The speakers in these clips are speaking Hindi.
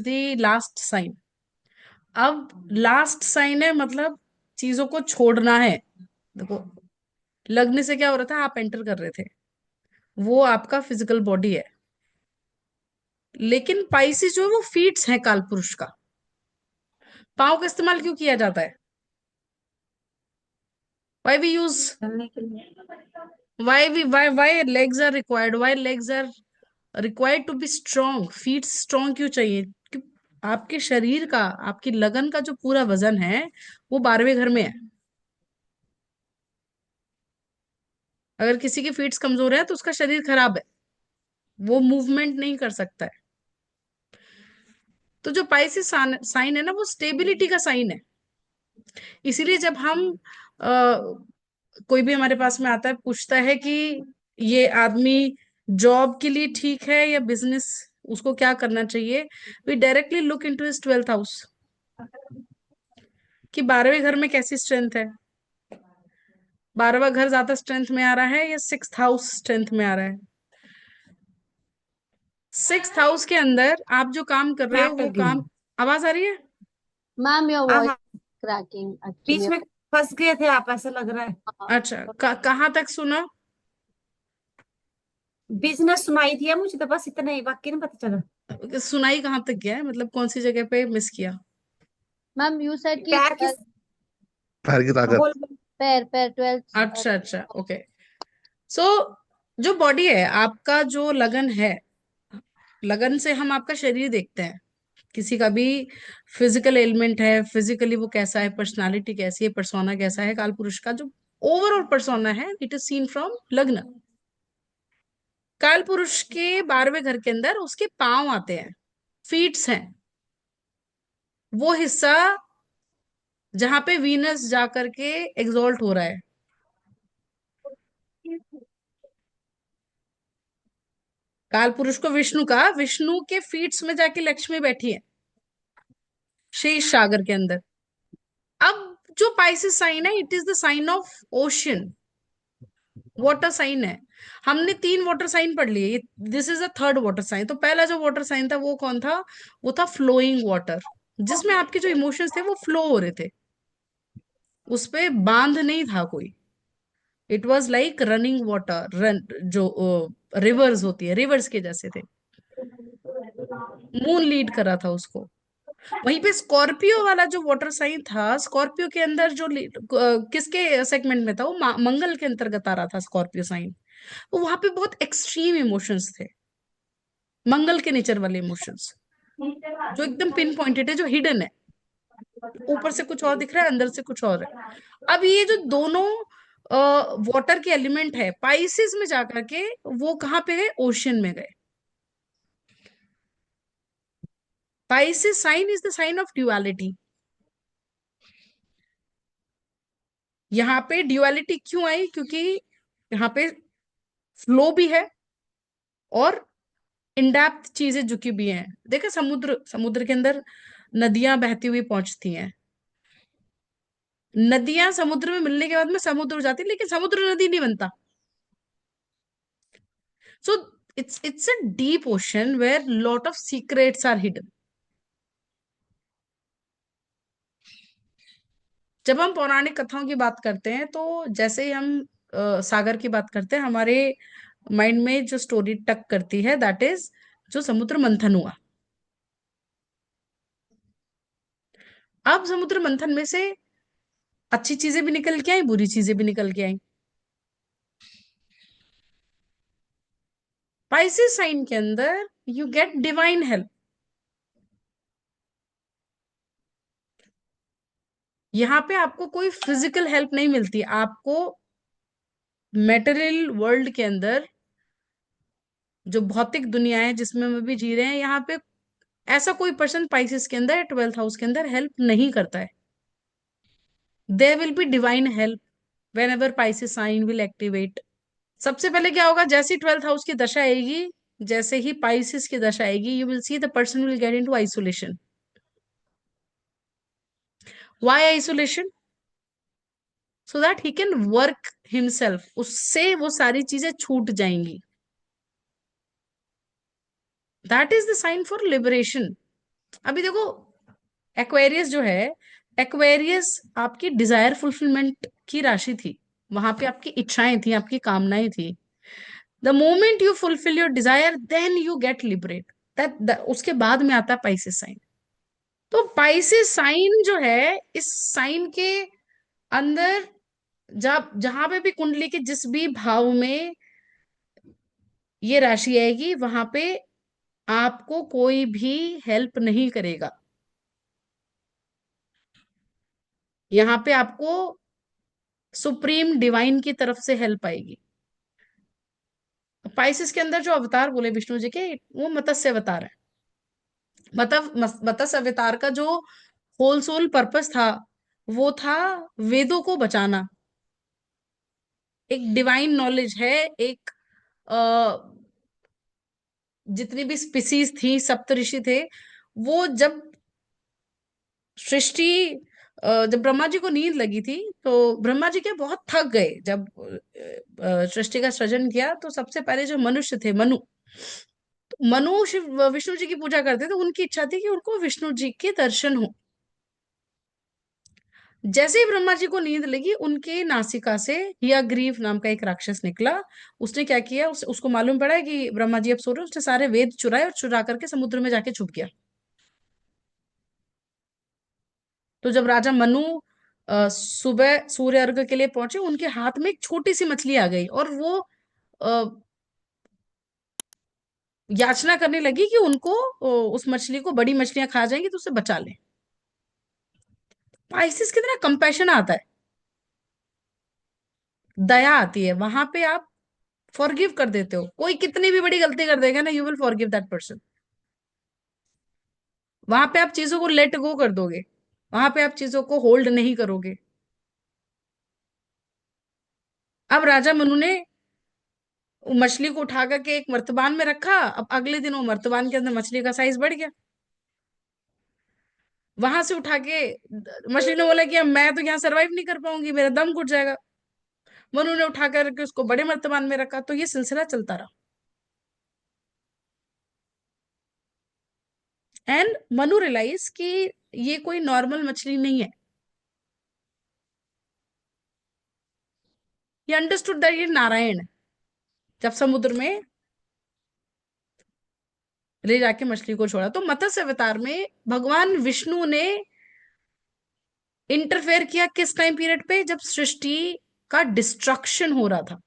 दी लास्ट साइन। अब लास्ट साइन है मतलब चीजों को छोड़ना है। देखो, लगने से क्या हो रहा था, आप एंटर कर रहे थे, वो आपका फिजिकल बॉडी है। लेकिन पाइसिस जो है वो फीट्स है काल पुरुष का। पाँव का इस्तेमाल क्यों किया जाता है? वाई वी यूज, चलने के लिए। Why legs are required, why legs are required to be strong, feet strong क्यों चाहिए? आपके शरीर का, आपकी लगन का जो पूरा वजन है वो 12वें घर में है। अगर किसी की फीट्स कमजोर है तो उसका शरीर खराब है, वो मूवमेंट नहीं कर सकता है। तो जो पाइसिस साइन है ना, वो स्टेबिलिटी का साइन है। इसीलिए जब हम कोई भी हमारे पास में आता है, पूछता है कि ये आदमी जॉब के लिए ठीक है या बिजनेस, उसको क्या करना चाहिए, we directly look into his 12th house, कि 12वें घर में कैसी स्ट्रेंथ है। 12वां घर ज्यादा स्ट्रेंथ में आ रहा है या 6th हाउस स्ट्रेंथ में आ रहा है? 6th हाउस के अंदर आप जो काम कर रहे हो क्रैक वो अगेन। काम, आवाज आ रही है? मैम योर हाँ वॉइस हाँ। क्रैकिंग बीच एक्चुअली। में फंस गए थे आप, ऐसा लग रहा है। अच्छा, कहाँ तक सुना? बिजनेस सुनाई थी मुझे तो, बस इतना ही, बाकी नहीं पता चला। सुनाई कहाँ तक गया है, मतलब कौन सी जगह पे मिस किया? मैम यू सेड कि पैर की। पैर की ताकत। बोल बोल। पैर पैर 12। अच्छा अच्छा, ओके। सो जो बॉडी है आपका, जो लगन है, लगन से हम आपका शरीर देखते हैं। किसी का भी फिजिकल एलिमेंट है, फिजिकली वो कैसा है, पर्सनालिटी कैसी है, पर्सोना कैसा है, काल पुरुष का जो ओवरऑल पर्सोना है, इट इज सीन फ्रॉम लग्न। काल पुरुष के 12वें घर के अंदर उसके पांव आते हैं, फीट्स हैं, वो हिस्सा जहां पे वीनस जाकर के एग्जॉल्ट हो रहा है। काल पुरुष को विष्णु का, विष्णु के फीट्स में जाके लक्ष्मी बैठी है, शेष सागर के अंदर। अब जो पाइसेस साइन है, it is the sign of ocean, water sign है। हमने 3 वाटर साइन पढ़ लिए, this is the third water sign. तो पहला जो वाटर साइन था वो कौन था? वो था फ्लोइंग वाटर, जिसमें आपके जो इमोशंस थे वो फ्लो हो रहे थे, उस पे बांध नहीं था कोई। It was like running water, run, जो रिवर्स होती है, रिवर्स के जैसे थे। मून लीड कर रहा था उसको। वहीं पे स्कॉर्पियो वाला जो वाटर साइन था, स्कॉर्पियो के अंदर जो किसके सेगमेंट में था, वो मंगल के अंतर्गत आ रहा था स्कॉर्पियो साइन। तो वहां पे बहुत एक्सट्रीम इमोशंस थे, मंगल के नेचर वाले इमोशंस, जो एकदम पिन पॉइंटेड है, जो हिडन है। ऊपर से कुछ और दिख रहा है, अंदर से कुछ और है। अब ये जो दोनों वाटर के एलिमेंट है, पाइसिस में जाकर के वो कहाँ पे गए? ओशियन में गए। Pisces sign is the sign of duality. यहाँ पे ड्युअलिटी क्यों आई? क्योंकि यहाँ पे फ्लो भी है और इनडेप्थ चीजें झुकी भी हैं। देखो, समुद्र, समुद्र के अंदर नदियां बहती हुई पहुंचती हैं। नदियां समुद्र में मिलने के बाद में समुद्र हो जाती है, लेकिन समुद्र नदी नहीं बनता। So it's a deep ocean where lot of secrets are hidden. जब हम पौराणिक कथाओं की बात करते हैं, तो जैसे ही हम सागर की बात करते हैं, हमारे माइंड में जो स्टोरी टक करती है, दैट इज जो समुद्र मंथन हुआ। अब समुद्र मंथन में से अच्छी चीजें भी निकल के आई, बुरी चीजें भी निकल के आई। पाइसेस साइन के अंदर यू गेट डिवाइन हेल्प। यहाँ पे आपको कोई फिजिकल हेल्प नहीं मिलती, आपको मेटेरियल वर्ल्ड के अंदर, जो भौतिक दुनिया है जिसमें हम भी जी रहे हैं, यहाँ पे ऐसा कोई पर्सन पाइसेस के अंदर, 12th हाउस के अंदर हेल्प नहीं करता है। There will be divine help whenever Pisces sign will activate. सबसे पहले क्या होगा? जैसे ही 12th हाउस की दशा आएगी, जैसे ही पाइसेस की दशा आएगी, you will see the person will get into isolation. Why isolation? So that he can work himself, उससे वो सारी चीजें छूट जाएंगी। That is the sign for liberation. अभी देखो, एक्वेरियस जो है, एक्वेरियस आपकी डिजायर फुलफिलमेंट की राशि थी। वहां पे आपकी इच्छाएं थी, आपकी कामनाएं थी। The moment you fulfil your desire then you get liberate. That उसके बाद में आता है पाइसेस साइन। तो पाइसेस साइन जो है, इस साइन के अंदर जब जहां पे भी कुंडली के जिस भी भाव में ये राशि आएगी, वहां पे आपको कोई भी हेल्प नहीं करेगा। यहाँ पे आपको सुप्रीम डिवाइन की तरफ से हेल्प आएगी। पाइसेस के अंदर जो अवतार बोले विष्णु जी के, वो मत्स्य अवतार है। मत्स्य अवतार का जो होल सोल पर्पस था, वो था वेदों को बचाना। एक डिवाइन नॉलेज है, एक जितनी भी स्पीसीज थी, सप्तऋषि थे, वो जब सृष्टि जब ब्रह्मा जी को नींद लगी थी, तो ब्रह्मा जी के बहुत थक गए। जब सृष्टि का सृजन किया, तो सबसे पहले जो मनुष्य थे, मनु, तो मनु शिव विष्णु जी की पूजा करते, तो उनकी इच्छा थी कि उनको विष्णु जी के दर्शन हो। जैसे ही ब्रह्मा जी को नींद लगी, उनके नासिका से हियाग्रीव नाम का एक राक्षस निकला। उसने क्या किया, उसको मालूम पड़ा कि ब्रह्मा जी अब सो रहे हैं, उसने सारे वेद चुराए और चुरा करके समुद्र में जाके छुप गया। तो जब राजा मनु सुबह सूर्य अर्घ के लिए पहुंचे, उनके हाथ में एक छोटी सी मछली आ गई, और वो अ, याचना करने लगी कि उनको उस मछली को, बड़ी मछलियां खा जाएंगी, तो उसे बचा लें। पाइसेस कितना कंपैशन आता है, दया आती है। वहां पे आप फॉरगिव कर देते हो। कोई कितनी भी बड़ी गलती कर देगा ना, you will forgive that person. वहां पे आप चीजों को लेट गो कर दोगे, वहां पे आप चीजों को होल्ड नहीं करोगे। अब राजा मनु ने वो मछली को उठा करके एक मर्तबान में रखा। अब अगले दिन वो मर्तबान के अंदर मछली का साइज बढ़ गया। वहां से उठा के मछली ने बोला कि अब मैं तो यहाँ सरवाइव नहीं कर पाऊंगी, मेरा दम घुट जाएगा। मनु ने उठा करके उसको बड़े मर्तबान में रखा। तो ये सिलसिला चलता रहा। एंड मनु रियलाइज कि ये कोई नॉर्मल मछली नहीं है। ये अंडरस्टूड दैट ये नारायण है। जब समुद्र में ले जाके मछली को छोड़ा, तो मत्स्य अवतार में भगवान विष्णु ने इंटरफेयर किया किस टाइम पीरियड पे, जब सृष्टि का डिस्ट्रक्शन हो रहा था।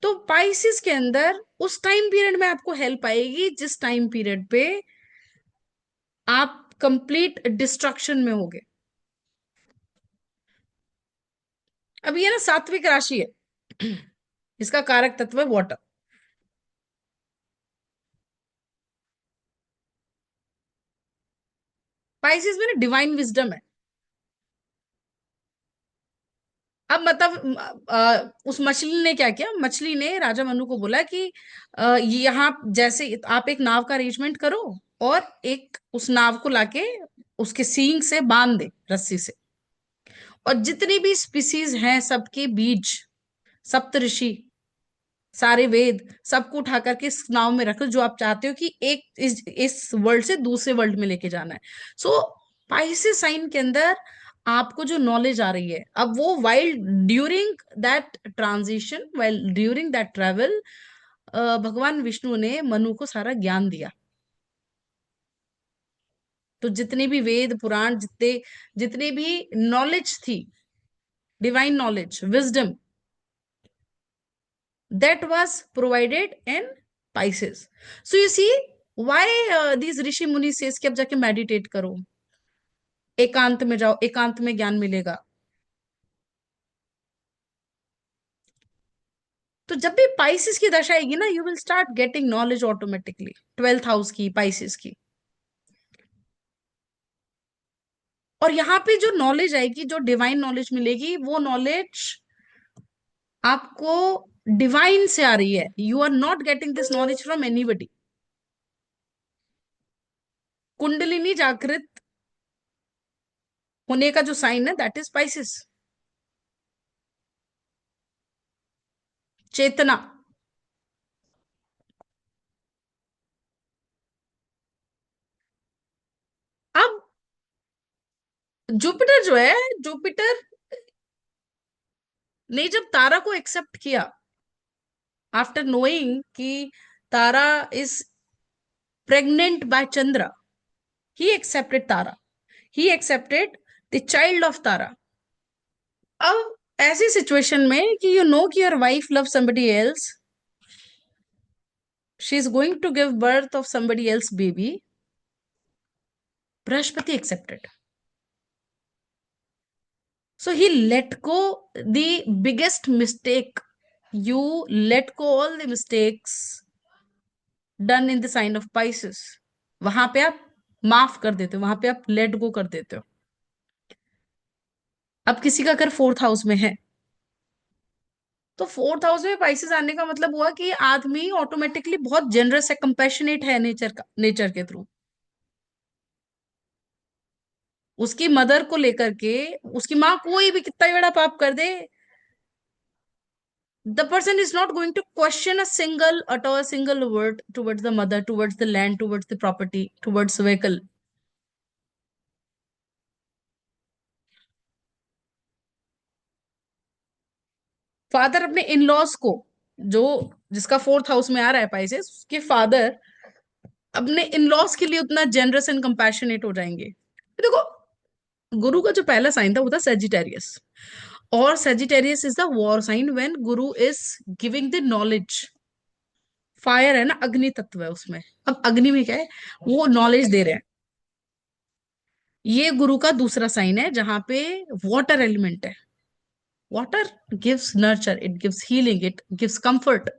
तो पाइसिस के अंदर उस टाइम पीरियड में आपको हेल्प आएगी, जिस टाइम पीरियड पे आप कंप्लीट डिस्ट्रक्शन में होगे। अब ये ना सात्विक राशि है। इसका कारक तत्व है वाटर। पाइसिस में ना डिवाइन विजडम है। अब मतलब उस मछली ने क्या किया, मछली ने राजा मनु को बोला कि यहाँ जैसे आप एक नाव का अरेंजमेंट करो, और एक उस नाव को लाके उसके सींग से बांध दे रस्सी से। और जितनी भी स्पीसीज हैं, सबके बीज, सप्तऋषि, सारे वेद, सबको उठा करके इस नाव में रखो, जो आप चाहते हो कि एक इस वर्ल्ड से दूसरे वर्ल्ड में लेके जाना है। सो पाइसेस साइन के अंदर आपको जो नॉलेज आ रही है, अब वो while during that transition, while during that travel, भगवान विष्णु ने मनु को सारा ज्ञान दिया। तो जितने भी वेद पुराण, जितने जितने भी नॉलेज थी, divine knowledge, wisdom, that was provided in Pisces. So you see why these ऋषि मुनि says कि अब जाके मेडिटेट करो, एकांत में जाओ, एकांत में ज्ञान मिलेगा। तो जब भी पाइसिस की दशा आएगी ना, you will start getting knowledge automatically. 12th house की, पाइसिस की। और यहाँ पे जो नॉलेज आएगी, जो डिवाइन नॉलेज मिलेगी, वो नॉलेज आपको डिवाइन से आ रही है। You are not getting this knowledge from anybody. कुंडलिनी जागृत होने का जो साइन है, दैट इज पाइसिस, चेतना। जुपिटर जो है, जुपिटर ने जब तारा को एक्सेप्ट किया, आफ्टर नोइंग कि Tara is pregnant by Chandra, he accepted Tara, he accepted the child of Tara. अब ऐसी सिचुएशन में कि यू नो कि your wife love somebody else, she is going to give birth of somebody else baby, Brihaspati accepted. So he let go the biggest mistake. You let go all the mistakes done in the sign of Pisces. वहां पे आप माफ कर देते हो, वहां पे आप लेट गो कर देते हो. अब किसी का अगर 4th हाउस में है, तो 4th हाउस में पाइसेस आने का मतलब हुआ कि आदमी ऑटोमेटिकली बहुत जेनरस है, कंपैशनेट है नेचर के थ्रू. उसकी मदर को लेकर के, उसकी माँ कोई भी कितना ही बड़ा पाप कर दे, the person is not going to question a single word towards the mother, towards the land, towards the property, towards the vehicle. Father अपने इन लॉज को, जो जिसका 4th हाउस में आ रहा है पाइसेस, उसके फादर अपने इन लॉज के लिए उतना जेनरस एंड कंपैशनेट हो जाएंगे. देखो, गुरु का जो पहला साइन था वो था सेजिटेरियस, और Sagittarius is the war sign when Guru is giving the knowledge. Fire है ना, अग्नि तत्व है उसमें. अब अग्नि में क्या है, वो नॉलेज दे रहे हैं. ये गुरु का दूसरा साइन है जहां पे वाटर एलिमेंट है. Water gives nurture, it gives healing, it gives comfort.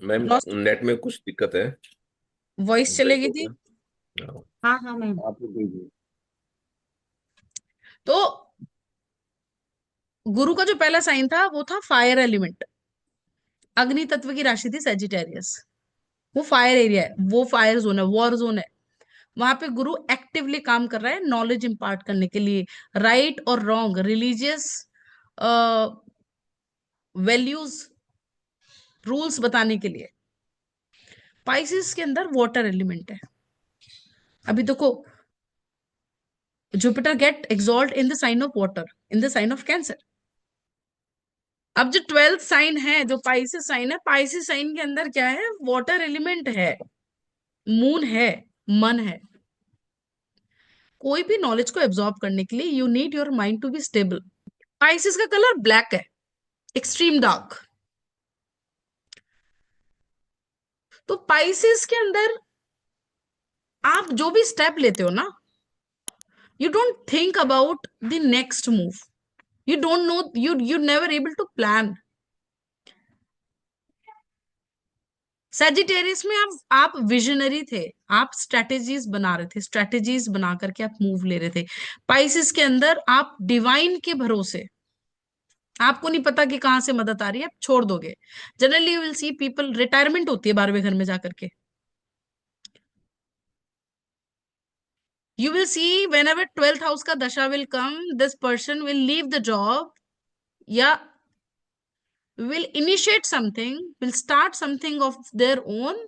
Ma'am net में कुछ दिक्कत है, वॉइस चले गई थी. हाँ हाँ मैम। आप लोग दीजिए। तो गुरु का जो पहला साइन था वो था फायर एलिमेंट. अग्नि तत्व की राशि थी सेजिटेरियस. वो फायर एरिया है, वो फायर जोन है, वॉर जोन है. वहां पे गुरु एक्टिवली काम कर रहा है नॉलेज इंपार्ट करने के लिए, राइट और रॉन्ग, रिलीजियस वैल्यूज, रूल्स बताने के लिए. पाइसेस के अंदर वाटर एलिमेंट है. अभी देखो, Jupiter get exalt in the sign of water, in the sign of cancer. अब जो 12th साइन है, जो पाइसेस साइन है, पाइसेस साइन के अंदर क्या है, वाटर एलिमेंट है, मून है, मन है. कोई भी नॉलेज को एब्जॉर्ब करने के लिए you need your mind to be stable. Pisces का कलर ब्लैक है, एक्सट्रीम डार्क. तो पाइसेस के अंदर आप जो भी स्टेप लेते हो ना, you don't think about the next move. You don't know, you never able to plan. Sagittarius में आप विजनरी थे, आप स्ट्रेटेजीज बना रहे थे, स्ट्रेटेजीज बना करके आप मूव ले रहे थे. पाइसेस के अंदर आप डिवाइन के भरोसे, आपको नहीं पता कि कहां से मदद आ रही है, आप छोड़ दोगे. Generally you will see people, retirement होती है 12वें घर में जाकर के. You will see whenever 12th house का दशा will come, this person will leave the job या will initiate something, will start something of their own,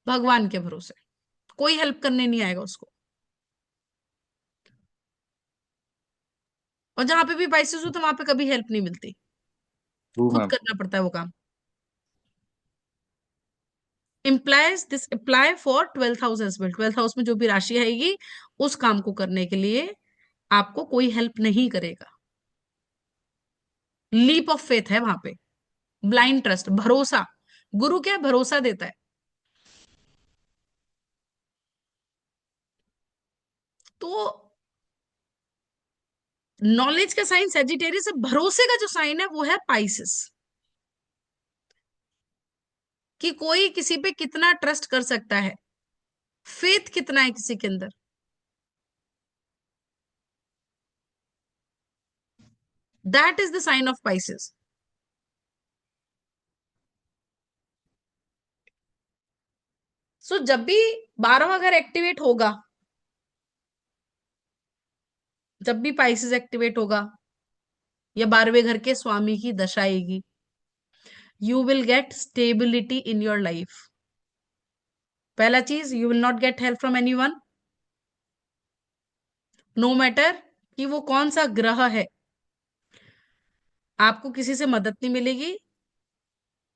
भगवान के भरोसे. कोई हेल्प करने नहीं आएगा उसको. और जहां पे भी पाइसेस हो तो वहां पे कभी हेल्प नहीं मिलती, खुद करना पड़ता है वो काम. implies this apply for 12th house as well. 12th house में जो भी राशि आएगी, उस काम को करने के लिए आपको कोई हेल्प नहीं करेगा. लीप ऑफ फेथ है वहां पे, ब्लाइंड ट्रस्ट, भरोसा. गुरु क्या भरोसा देता है. तो नॉलेज का साइन सेजिटेरियस है, भरोसे का जो साइन है वो है पाइसेस. कि कोई किसी पे कितना ट्रस्ट कर सकता है, फेथ कितना है किसी के अंदर. That is the sign of Pisces. So जब भी 12वां घर एक्टिवेट होगा, जब भी पाइसेस एक्टिवेट होगा या 12वें घर के स्वामी की दशा आएगी, you will get stability in your life. पहला चीज, you will not get help from anyone. No matter कि वो कौन सा ग्रह है, आपको किसी से मदद नहीं मिलेगी,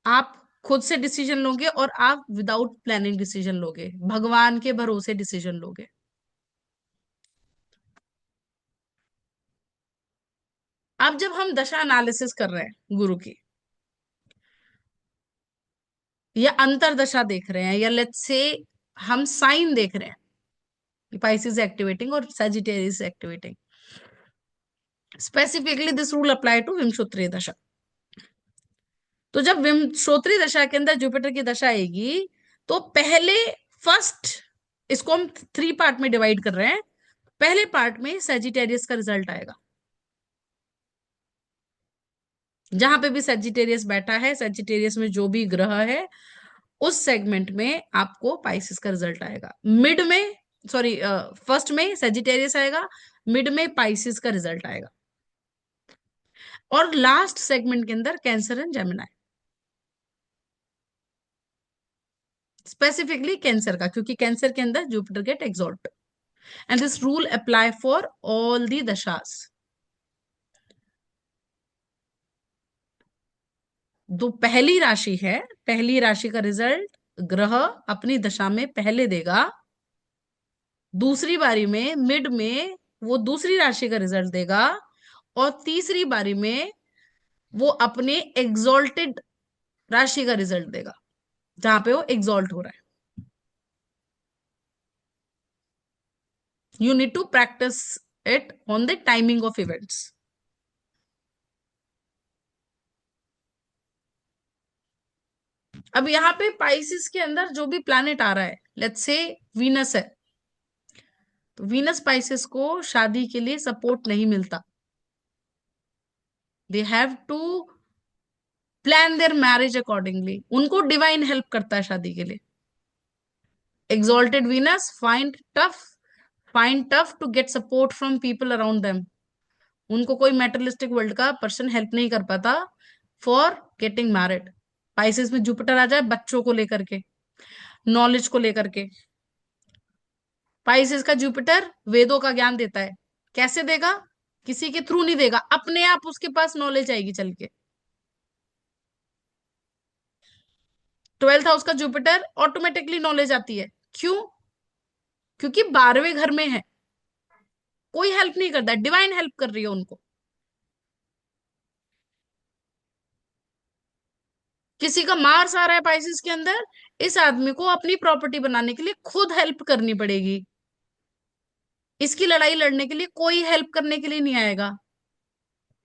आप खुद से डिसीजन लोगे और आप विदाउट प्लानिंग डिसीजन लोगे, भगवान के भरोसे डिसीजन लोगे। अब जब हम दशा एनालिसिस कर रहे हैं गुरु की, या अंतरदशा देख रहे हैं, या लेट्स से हम साइन देख रहे हैं, पाइसिस एक्टिवेटिंग और Sagittarius activating, specifically this rule apply to Vimshottari dasha. तो जब विमशोत्रीय दशा के अंदर जुपिटर की दशा आएगी, तो पहले फर्स्ट, इसको हम 3 पार्ट में डिवाइड कर रहे हैं। पहले पार्ट में सजिटेरियस का रिजल्ट आएगा, जहां पे भी सजिटेरियस बैठा है, सजिटेरियस में जो भी ग्रह है, उस सेगमेंट में आपको पाइसिस का रिजल्ट आएगा। मिड में, सॉरी, फर्स्ट में सजिटेरियस आएगा, मिड में पाइसिस का रिजल्ट आएगा, और लास्ट सेगमेंट के अंदर Cancer and Gemini. Specifically Cancer का, क्योंकि कैंसर के अंदर Jupiter get exalt, and this rule apply for all the dashas. जो पहली राशि है, पहली राशि का रिजल्ट ग्रह अपनी दशा में पहले देगा, दूसरी बारी में मिड में वो दूसरी राशि का रिजल्ट देगा, और तीसरी बारी में वो अपने एग्जॉल्टेड राशि का रिजल्ट देगा, जहां पे वो एग्जॉल्ट हो रहा है। You need to practice it on the timing of events. अब यहाँ पे पाइसिस के अंदर जो भी प्लैनेट आ रहा है, लेट्स से वीनस है, तो वीनस पाइसिस को शादी के लिए सपोर्ट नहीं मिलता। They have to plan their marriage accordingly, उनको डिवाइन हेल्प करता है शादी के लिए। Exalted Venus find tough to get support from people around them. उनको कोई मेटरलिस्टिक वर्ल्ड का पर्सन हेल्प नहीं कर पाता फॉर गेटिंग मैरिड। पाइसेस में जुपिटर आ जाए बच्चों को लेकर के, नॉलेज को लेकर के। पाइसेस का जुपिटर वेदों का ज्ञान देता है, कैसे देगा? किसी के थ्रू नहीं देगा, अपने आप उसके पास नॉलेज आएगी चल के। 12th हाउस का जुपिटर ऑटोमेटिकली नॉलेज आती है, क्यों? क्योंकि 12वें घर में है, कोई हेल्प नहीं करता, डिवाइन हेल्प कर रही है उनको। किसी का मार्स आ रहा है पाइसेस के अंदर, इस आदमी को अपनी प्रॉपर्टी बनाने के लिए खुद हेल्प करनी पड़ेगी, इसकी लड़ाई लड़ने के लिए कोई हेल्प करने के लिए नहीं आएगा,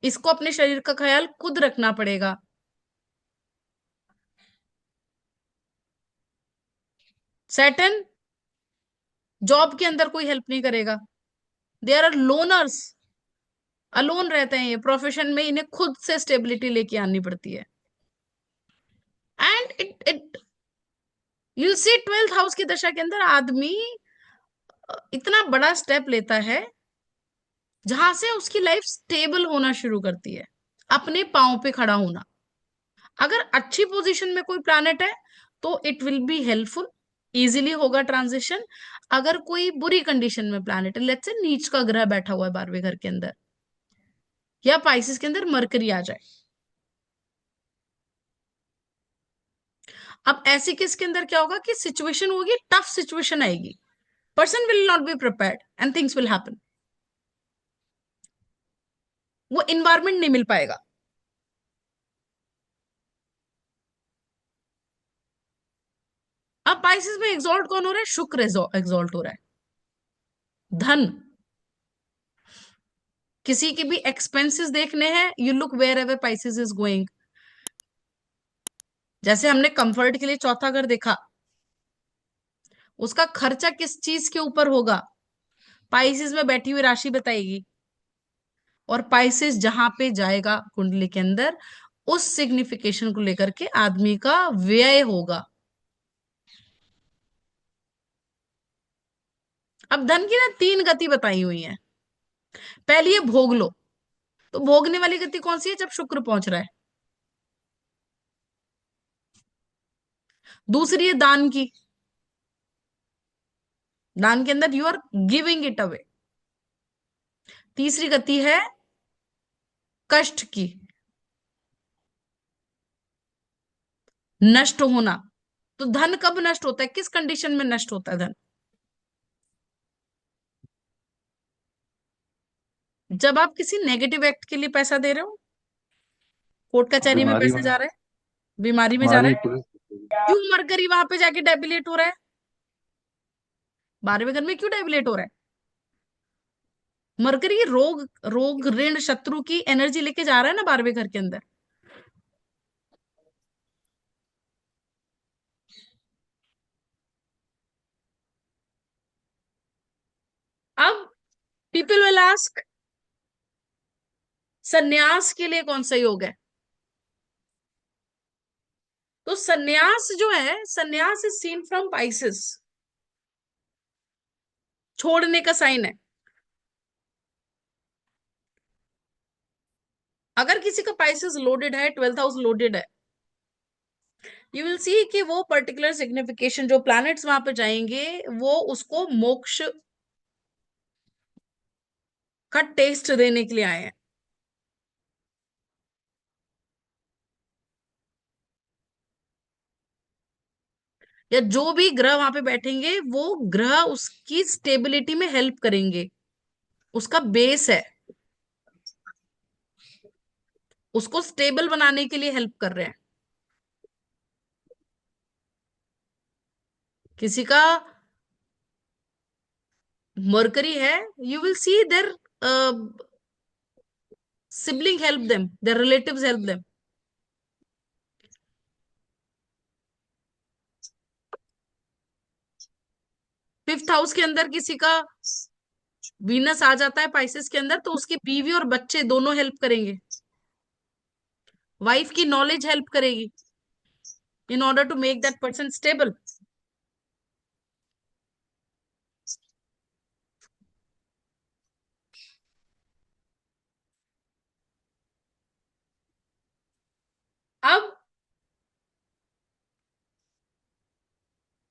इसको अपने शरीर का ख्याल खुद रखना पड़ेगा। सैटर्न जॉब के अंदर कोई हेल्प नहीं करेगा, देयर आर लोनर्स, अलोन रहते हैं ये प्रोफेशन में, इन्हें खुद से स्टेबिलिटी लेके आनी पड़ती है। And it you see 12th house की दशा के अंदर आदमी इतना बड़ा स्टेप लेता है जहां से उसकी लाइफ स्टेबल होना शुरू करती है, अपने पांव पे खड़ा होना। अगर अच्छी पोजीशन में कोई प्लैनेट है तो it will be helpful, easily होगा ट्रांजिशन। अगर कोई बुरी कंडीशन में प्लैनेट है, लेट्स से नीच का ग्रह बैठा हुआ है 12वें घर के अंदर, या पाइसिस के अंदर मरकरी आ जाए, अब ऐसी केस के अंदर क्या होगा कि सिचुएशन होगी, टफ सिचुएशन आएगी, person will not be prepared and things will happen, वो इन्वायरमेंट नहीं मिल पाएगा। अब पाइसिस में एग्जॉल्ट कौन हो रहा है? शुक्र एग्जॉल्ट हो रहा है। धन, किसी के भी एक्सपेंसेस देखने हैं, you look wherever Pisces is going. जैसे हमने कंफर्ट के लिए चौथा घर देखा, उसका खर्चा किस चीज के ऊपर होगा? पाइसिस में बैठी हुई राशि बताएगी, और पाइसिस जहां पे जाएगा कुंडली के अंदर, उस सिग्निफिकेशन को लेकर के आदमी का व्यय होगा। अब धन की ना 3 गति बताई हुई है। पहली है भोग लो, तो भोगने वाली गति कौन सी है? जब शुक्र पहुंच रहा है। दूसरी है दान की, दान के अंदर you are giving it away. तीसरी गति है कष्ट की, नष्ट होना। तो धन कब नष्ट होता है, किस कंडीशन में नष्ट होता है धन? जब आप किसी नेगेटिव एक्ट के लिए पैसा दे रहे हो, कोर्ट कचहरी में बीमारी पैसा में जा रहा है, बीमारी में जा रहा बीमारी है, पुलिस। क्यों मरकरी वहां पे जाके डेबिलेट हो रहा है? 12वें घर में क्यों डेबिलेट हो रहा है? मरकरी रोग, रोग, ऋण, शत्रु की एनर्जी लेके जा रहा है ना 12वें घर के अंदर। अब पीपल विल आस्क, सन्यास के लिए कौन सा योग है? तो सन्यास जो है, सन्यास इज सीन फ्रॉम पाइसेस, छोड़ने का साइन है। अगर किसी का पाइसेस लोडेड है, 12th हाउस लोडेड है, यू विल सी कि वो पर्टिकुलर सिग्निफिकेशन, जो प्लैनेट्स वहां पे जाएंगे वो उसको मोक्ष का टेस्ट देने के लिए आए हैं। या जो भी ग्रह वहां पे बैठेंगे वो ग्रह उसकी स्टेबिलिटी में हेल्प करेंगे, उसका बेस है, उसको स्टेबल बनाने के लिए हेल्प कर रहे हैं। किसी का मरकरी है, you will see their sibling help them, their relatives help them. Fifth house के अंदर किसी का वीनस आ जाता है पाइसेस के अंदर, तो उसकी बीवी और बच्चे दोनों हेल्प करेंगे, वाइफ की नॉलेज हेल्प करेगी in order to make that person stable. अब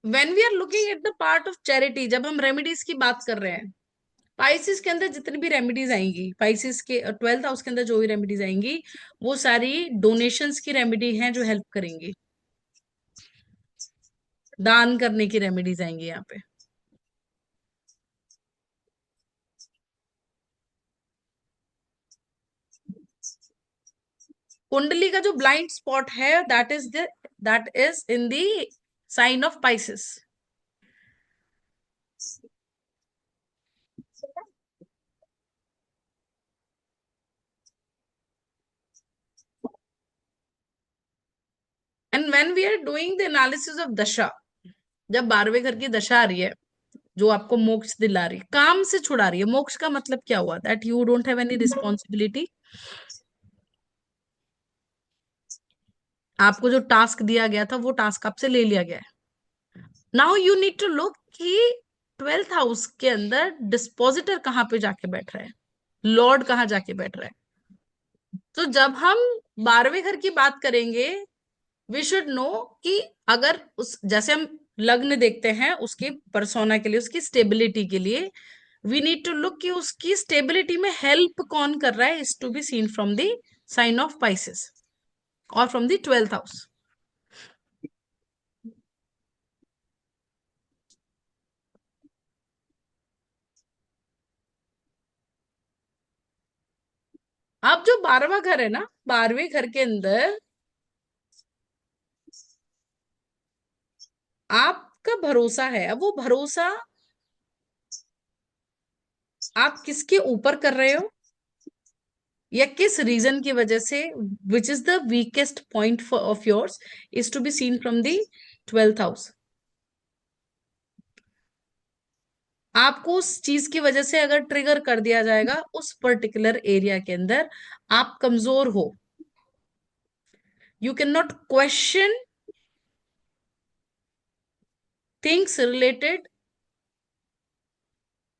when we are looking at the part of charity, जब हम रेमेडीज की बात कर रहे हैं, पाइसिस के अंदर जितनी भी रेमेडीज आएंगी, पाइसिस के 12th हाउस के अंदर जो भी रेमेडीज आएंगी, वो सारी डोनेशंस की रेमेडी हैं जो हेल्प करेंगी, दान करने की रेमेडीज आएंगी यहाँ पे। कुंडली का जो ब्लाइंड स्पॉट है, that is in the sign of Pisces. And when we are doing the analysis of dasha, जब 12वें घर की दशा आ रही है जो आपको मोक्ष दिला रही है, काम से छुड़ा रही है, मोक्ष का मतलब क्या हुआ? That you don't have any responsibility. आपको जो टास्क दिया गया था वो टास्क आपसे ले लिया गया है। Now you need to look कि 12th हाउस के अंदर डिस्पोजिटर कहाँ पे जाके बैठ रहा है, लॉर्ड कहाँ जाके बैठ रहा है। तो जब हम 12वें घर की बात करेंगे, वी शुड नो कि अगर उस, जैसे हम लग्न देखते हैं उसकी परसोना के लिए, उसकी स्टेबिलिटी के लिए, वी नीड टू लुक कि उसकी स्टेबिलिटी में हेल्प कौन कर रहा है, is to be seen from the sign of Pisces और फ्रॉम द 12th हाउस। अब जो 12वां घर है ना, 12वें घर के अंदर आपका भरोसा है। अब वो भरोसा आप किसके ऊपर कर रहे हो या किस रीजन की वजह से, which is the weakest point of yours, is to be seen from the 12th house. आपको उस चीज की वजह से अगर ट्रिगर कर दिया जाएगा उस पर्टिकुलर एरिया के अंदर, आप कमजोर हो, you can not question things related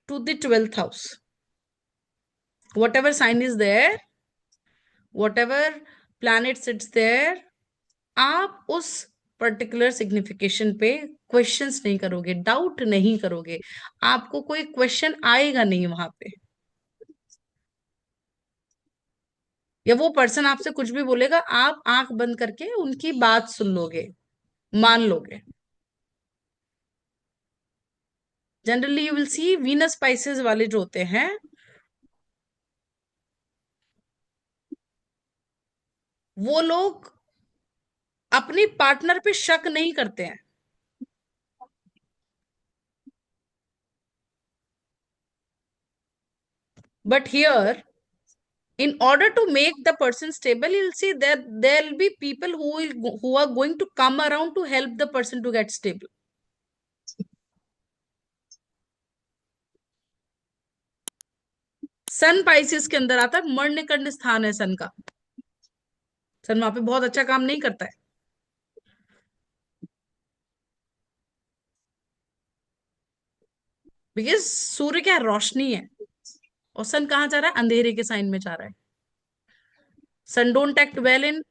to the 12th house. whatever sign is there, whatever planet sits there, आप उस पर्टिकुलर सिग्निफिकेशन पे क्वेश्चंस नहीं करोगे, डाउट नहीं करोगे, आपको कोई क्वेश्चन आएगा नहीं वहां पे। या वो पर्सन आपसे कुछ भी बोलेगा, आप आंख बंद करके उनकी बात सुन लोगे, मान लोगे। Generally you will C Venus spices वाले जो होते हैं, वो लोग अपनी पार्टनर पे शक नहीं करते हैं। But here, in order to make the person stable, you'll see that there'll be people who are going to come around to help the person to get stable. Sun Pisces के अंदर आता है, मरणिकर्ण स्थान है सन का। सन वहां पे बहुत अच्छा काम नहीं करता है, बिकॉज सूर्य क्या है, रोशनी है, और सन कहाँ जा रहा है, अंधेरे के साइन में जा रहा है। Sun don't act well in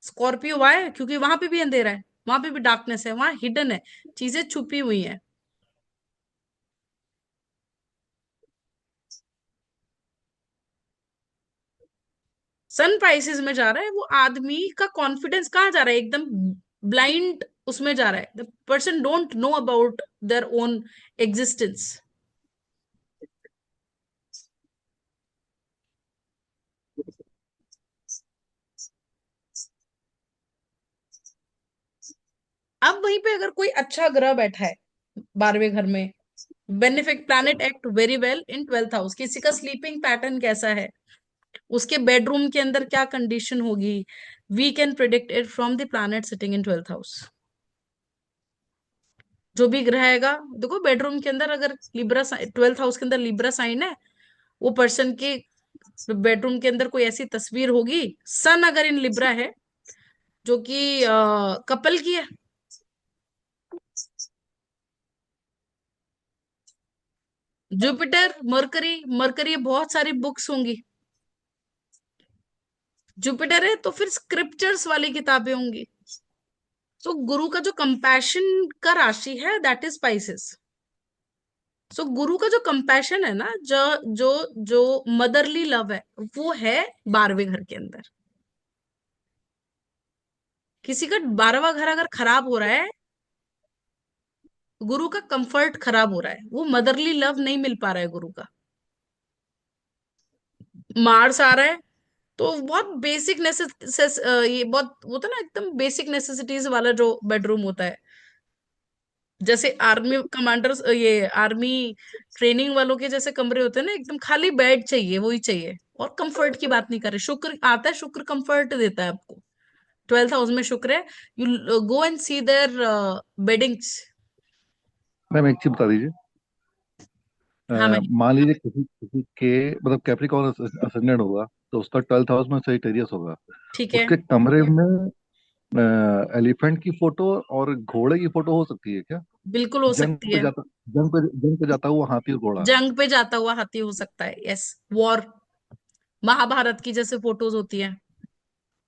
Scorpio, why? क्योंकि वहां पे भी अंधेरा है, वहां पे भी डार्कनेस है, वहां हिडन है, चीजें छुपी हुई हैं। सन प्राइसेस में जा रहा है, वो आदमी का कॉन्फिडेंस कहाँ जा रहा है, एकदम ब्लाइंड उसमें जा रहा है। The person don't know about their own existence. अब वहीं पे अगर कोई अच्छा ग्रह बैठा है 12वें घर में, benefic planet act very well in 12th house, किसी का स्लीपिंग पैटर्न कैसा है, उसके बेडरूम के अंदर क्या कंडीशन होगी, we can predict it from the planet sitting in 12th house. जो भी ग्रह आएगा, देखो बेडरूम के अंदर अगर लिब्रा, 12th हाउस के अंदर लिब्रा साइन है, वो पर्सन के बेडरूम के अंदर कोई ऐसी तस्वीर होगी। सन अगर इन लिब्रा है, जो कि कपल की है, जुपिटर, मरकरी, मरकरी बहुत सारी बुक्स होंगी। जुपिटर है तो फिर स्क्रिप्चर्स वाली किताबें होंगी। सो गुरु का जो कंपैशन का राशि है, दैट इज स्पाइसेस। सो गुरु का जो कंपैशन है ना, जो जो जो मदरली लव है, वो है 12वें घर के अंदर। किसी का 12वां घर अगर खराब हो रहा है, गुरु का कंफर्ट खराब हो रहा है, वो मदरली लव नहीं मिल पा रहा है गुरु का। मार्स आ रहा है, तो बहुत बेसिक नेसेस, ये बहुत होता है ना, एकदम बेसिक नेसेसिटीज वाला जो बेडरूम होता है, जैसे आर्मी कमांडर्स, ये आर्मी ट्रेनिंग वालों के जैसे कमरे होते हैं ना, एकदम खाली बेड चाहिए, वही चाहिए। और कंफर्ट की बात नहीं कर रहे, शुक्र आता है, शुक्र कंफर्ट देता है आपको। 12th हाउस में शुक्र है, you go and see their beddings. Ma'am एक चीज बता दीजिए। हाँ मैं, मान लीजिए किसी किसी के मतलब कैप्रिकॉर्न असेंडेंट होगा, तो उसका 12th हाउस में सजिटेरियस होगा। ठीक है, उसके कमरे में एलिफेंट की फोटो और घोड़े की फोटो हो सकती है क्या? बिल्कुल हो जंग सकती पे है। जाता जंग पे जाता हुआ हाथी और घोड़ा। जंग पे जाता हुआ हाथी हो सकता है, यस। वॉर, महाभारत की जैसे फोटोज होती है,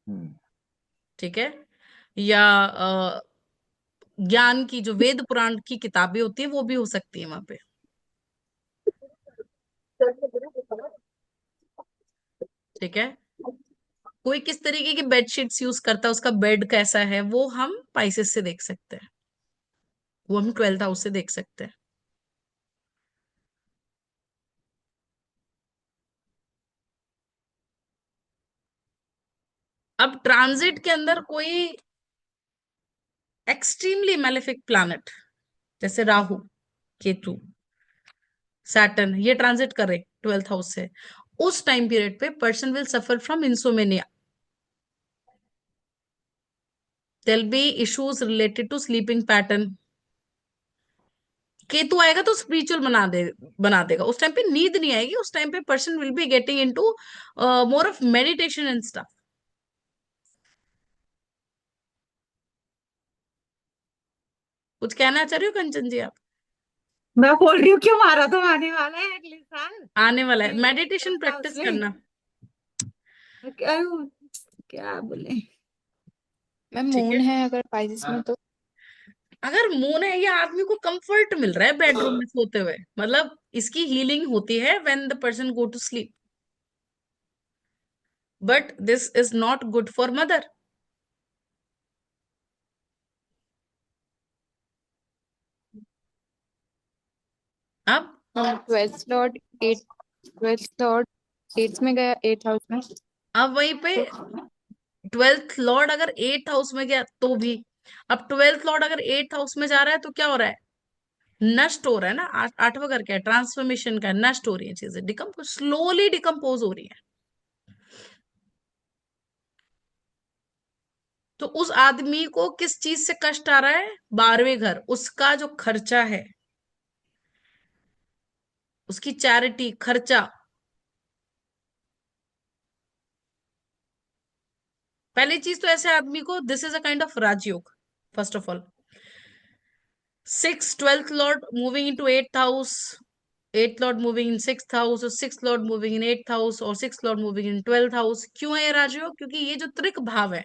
हम्म। ठीक है। या ज्ञान की जो वेद पुराण की किताबें होती है, वो भी हो सकती है वहां पे, ठीक है। कोई किस तरीके की बेडशीट्स यूज करता है, उसका बेड कैसा है, वो हम पाइसेस से देख सकते हैं, वो हम 12th हाउस से देख सकते हैं। अब ट्रांजिट के अंदर कोई एक्सट्रीमली मैलेफिक प्लैनेट, जैसे राहु, केतु, सैटर्न, ये ट्रांजिट करे 12th हाउस से, उस टाइम पीरियड पे person will suffer from insomnia. There be issues related to sleeping pattern. Ketu आएगा तो स्पिरिचुअल बना देगा, उस टाइम पे नींद नहीं आएगी, उस टाइम पे person will be getting into more of meditation and stuff. कुछ कहना चाह रही हो कंचन जी आप? मैं बोल रही हूँ क्यों मारा तो आने वाला है अगले साल। आने वाला है, ये मेडिटेशन 12th हाउस प्रैक्टिस में करना, क्या क्या बोले। मैम ठीक मून है। है अगर पाइसेस में तो। अगर मून है, ये आदमी को कंफर्ट मिल रहा है बेडरूम में सोते हुए, मतलब इसकी हीलिंग होती है when the person go to sleep. But this is not good for mother. अब मैम 12th लॉर्ड 8th में गया 8th हाउस में। अब वहीं पे 12th लॉर्ड अगर 8th हाउस में गया तो भी, अब 12th लॉर्ड अगर 8th हाउस में जा रहा है तो क्या हो रहा है, नष्ट हो रहा है ना. आठवां घर क्या है, ट्रांसफॉर्मेशन का, नष्ट हो रही है चीजें, डिकम्पोज, स्लोली डिकम्पोज हो रही है. तो उस आदमी को किस चीज से कष्ट आ रहा है, 12वें घर, उसका जो खर्चा है, उसकी चैरिटी खर्चा. पहली चीज तो ऐसे आदमी को, this is a kind of Rajyoga. First of all, 12th lord moving into 8th house, 8th lord moving in 6th house, और 6th लॉर्ड मूविंग इन 8th हाउस, और 6th लॉर्ड मूविंग इन 12th हाउस. क्यों है ये राजयोग? क्योंकि ये जो त्रिक भाव है,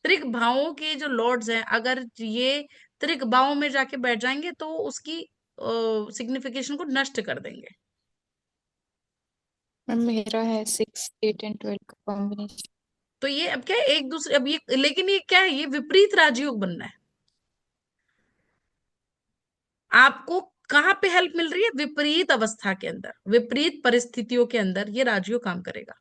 त्रिक भावों के जो लॉर्ड्स हैं, अगर ये त्रिक भावों में जाके बैठ जाएंगे तो उसकी सिग्निफिकेशन को नष्ट कर देंगे. मैम मेरा है 6, 8 एंड 12 का कॉम्बिनेशन। तो ये अब क्या है, एक दूसरे, अब ये, लेकिन ये क्या है, ये विपरीत राजयोग बनना है. आपको कहाँ पे हेल्प मिल रही है, विपरीत अवस्था के अंदर, विपरीत परिस्थितियों के अंदर ये राजयोग काम करेगा.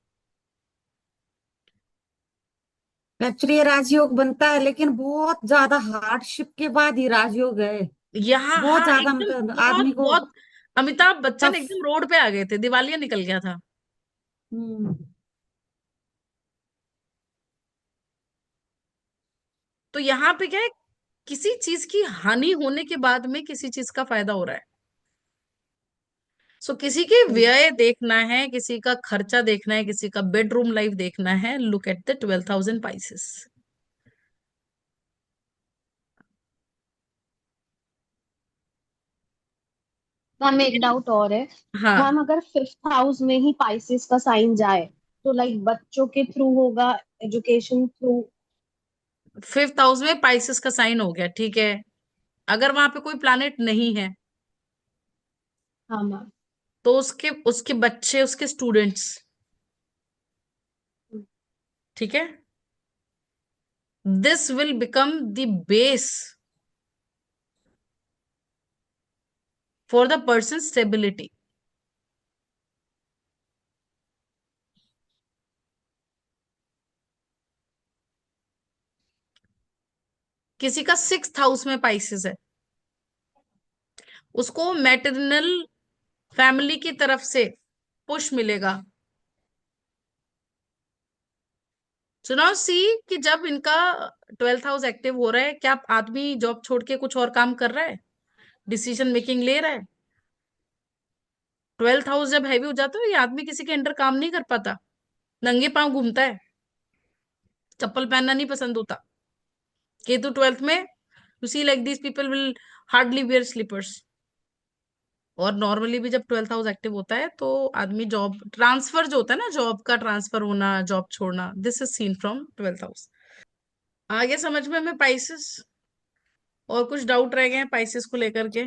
एक्चुअली ये राजयोग बनता है, लेकिन बहुत ज्यादा हार्डशिप के बाद ही राजयोग है। यहाँ बहुत हाँ, ज्यादा एकदम मतलब बहुत आदमी को बहुत. अमिताभ बच्चन टफ। एकदम रोड पे आ गए थे, दिवालिया निकल गया था. हम्म। तो यहाँ पे क्या है, किसी चीज की हानि होने के बाद में किसी चीज का फायदा हो रहा है. सो किसी के व्यय देखना है, किसी का खर्चा देखना है, किसी का बेडरूम लाइफ देखना है, look at the 12,000 Pisces. Ma'am एक डाउट और है। हाँ, मैम अगर 5th हाउस में ही पाइसेस का साइन जाए तो लाइक बच्चों के थ्रू होगा, एजुकेशन थ्रू? 5th हाउस में पाइसेस का साइन हो गया, ठीक है. अगर वहां पे कोई प्लैनेट नहीं है हाँ मैम। तो उसके उसके बच्चे, उसके स्टूडेंट्स, ठीक है, this will become the base for the person stability. किसी का 6th हाउस में पाइसेस है, उसको मैटरनल फैमिली की तरफ से पुश मिलेगा. चुनाव सी, कि जब इनका 12th हाउस एक्टिव हो रहा है, क्या आदमी जॉब छोड़ के कुछ और काम कर रहा है, डिसीजन मेकिंग ले रहा है. 12th हाउस जब हैवी हो जाता है, ये आदमी किसी के अंडर काम नहीं कर पाता, नंगे पांव घूमता है, चप्पल पहनना नहीं पसंद होता. केतु 12th में, you see like these people will hardly wear sleepers. और नॉर्मली भी जब 12th हाउस एक्टिव होता है तो आदमी, जॉब ट्रांसफर जो होता है ना, जॉब का ट्रांसफर होना, जॉब छोड़ना, this is seen from 12th house. आगे समझ में हमें पाइसेस? और कुछ डाउट रह गए हैं पाइसेस को लेकर के?